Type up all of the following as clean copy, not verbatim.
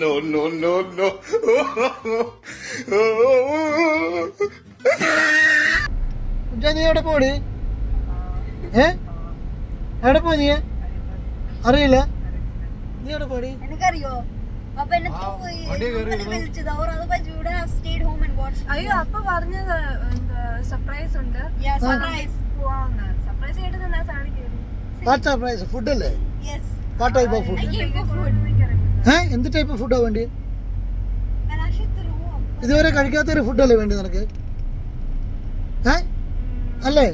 No, no, no, no. നീ എവിടെ പോടി? എവിടെ പോ? നീ അറിയില്ല? നീ എവിടെ പോടി? എനിക്കറിയോ. അപ്പൊ എന്നെ വിളിച്ചത് അവർ അത് would have stayed home and watch. അയ്യോ അപ്പൊ പറഞ്ഞത് സർപ്രൈസ് ഉണ്ട്. സർപ്രൈസ് പോവാന്ന്. സർപ്രൈസ് കേട്ട് തന്നെ താഴെ കേറി. What surprise? ഫുഡ് അല്ലേ? Yes. What type of food? എന്ത് ടൈപ്പ് ഫുഡാ വേണ്ടി? ഇതുവരെ കഴിക്കാത്തൊരു ഫുഡല്ലേ വേണ്ടി നിനക്ക്? അല്ലേ?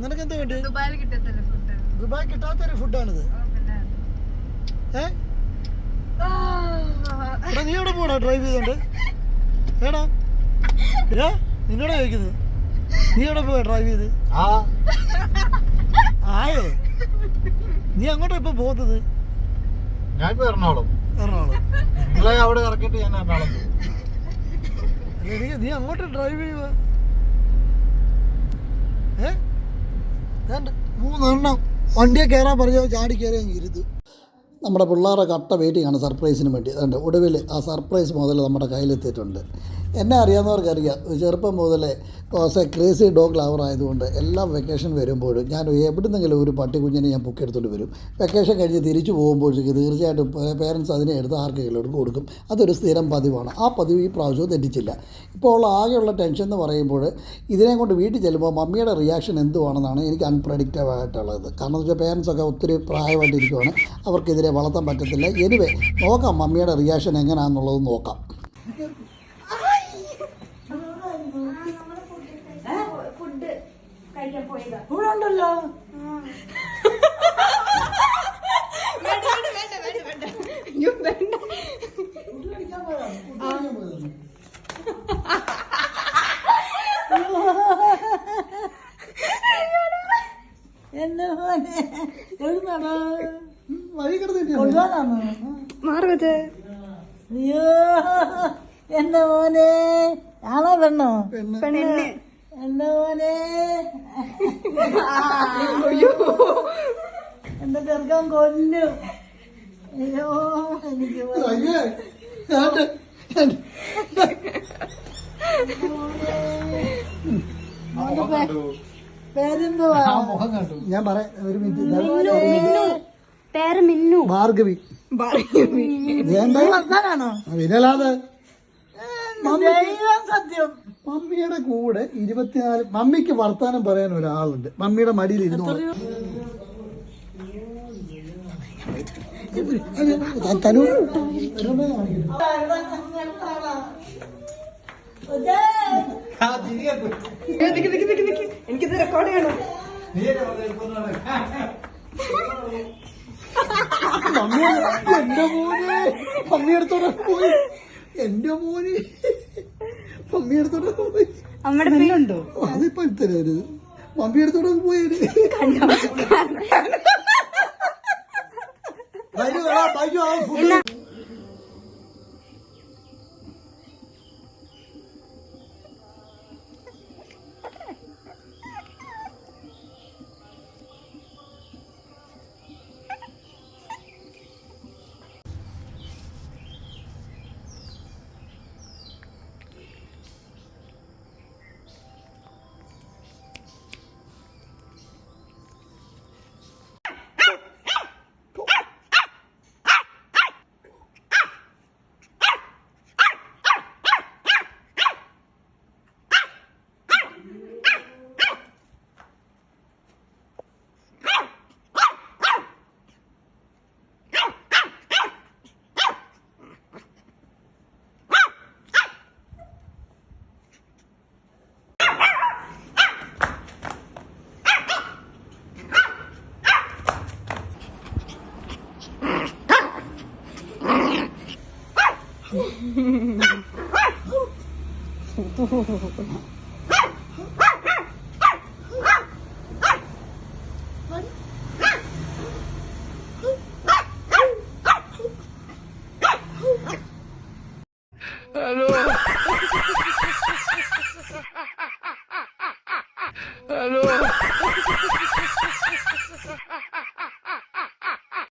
നിനക്ക് എന്താ വേണ്ടി? ദുബായിൽ കിട്ടത്തില്ല ഫുഡ്. ദുബായ് കിട്ടാത്തൊരു ഫുഡാണിത്. നീ എവിടെ പോടാ ഡ്രൈവ് ചെയ്തോണ്ട്? നിന്നോടാ ചോദിക്കുന്നത്. നീ എവിടെ പോയാ ഡ്രൈവ് ചെയ്ത്? ആയോ? നീ അങ്ങോട്ടാ ഇപ്പൊ പോകുന്നത്? ഞാനിപ്പോ എറണാകുളം. നിങ്ങളെ അവിടെ ഇറക്കിട്ട് ഞാൻ എറണാകുളം പോകും. നീ അങ്ങോട്ട് ഡ്രൈവ് ചെയ്യുക. 3 വണ്ടിയെ കയറാൻ പറഞ്ഞോ, ചാടി കയറി അങ്ങ് ഇരുത്. നമ്മുടെ പിള്ളേരെ കട്ട വെയിറ്റിംഗ് ആണ് സർപ്രൈസിന് വേണ്ടി. അതുകൊണ്ട് ഒടുവിൽ ആ സർപ്രൈസ് മുതൽ നമ്മുടെ കയ്യിലെത്തിയിട്ടുണ്ട്. എന്നെ അറിയാവുന്നവർക്കറിയാം, ചെറുപ്പം മുതലേ ക്രേസി ഡോഗ് ലവർ ആയതുകൊണ്ട് എല്ലാ വെക്കേഷൻ വരുമ്പോഴും ഞാൻ എവിടുന്നെങ്കിലും ഒരു പട്ടിക്കുഞ്ഞിനെ ഞാൻ പൊക്കിയെടുത്തുകൊണ്ട് വരും. വെക്കേഷൻ കഴിഞ്ഞ് തിരിച്ചു പോകുമ്പോഴേക്ക് തീർച്ചയായിട്ടും പേരൻസ് അതിനെ എടുത്ത് ആർക്കെങ്കിലും കൊടുക്കും. അതൊരു സ്ഥിരം പതിവാണ്. ആ പതിവ് ഈ പ്രാവശ്യവും തെറ്റിച്ചില്ല. ഇപ്പോൾ ആകെയുള്ള ടെൻഷൻ എന്ന് പറയുമ്പോൾ ഇതിനെ കൊണ്ട് വീട്ടിൽ ചെല്ലുമ്പോൾ മമ്മിയുടെ റിയാക്ഷൻ എന്തുവാണെന്നാണ് എനിക്ക് അൺപ്രഡിക്റ്റബിൾ ആയിട്ടുള്ളത്. കാരണം എന്ന് വെച്ചാൽ പേരൻസൊക്കെ ഒത്തിരി പ്രായമായിട്ടിരിക്കുവാണ്, അവർക്കെതിരെ വളർത്താൻ പറ്റത്തില്ല. എനിവേ നോക്കാം, മമ്മിയുടെ റിയാക്ഷൻ എങ്ങനെയാണെന്നുള്ളത് നോക്കാം. ഫുഡ് കഴിക്കാൻ പോയതാ. ഉണ്ടല്ലോ മാറുന്നത്. അയ്യോ എന്റെ മോനെ. ആണോ പെണ്ണോ? പെണ്ണ്. എന്റെ മോനെ. എന്റെ ചെറുക്കൻ കൊല്ലും. അയ്യോ എനിക്ക് പേരെന്തുവാ? ഞാൻ പറയാം, ഒരു മിനിറ്റ്. പേര് മിന്നു. ഭാർഗവി. വർത്താനാണോ? വിരലാതെ സത്യം. മമ്മിയുടെ കൂടെ 24 മമ്മിക്ക് വർത്താനം പറയാൻ ഒരാളുണ്ട്. മമ്മിയുടെ മടിയിൽ ഇരുന്നു. തനു എനിക്കിത് റെക്കോർഡ് ചെയ്യണം. എന്റെ മോനെ മമ്മിയെടുത്തോടെ പോയി. എന്റെ മോനെ മമ്മിയെടുത്തോടെ പോയി. അമ്മയുടെ അതിപ്പോ തരരുത്. മമ്മിയെടുത്തോടെ പോയി.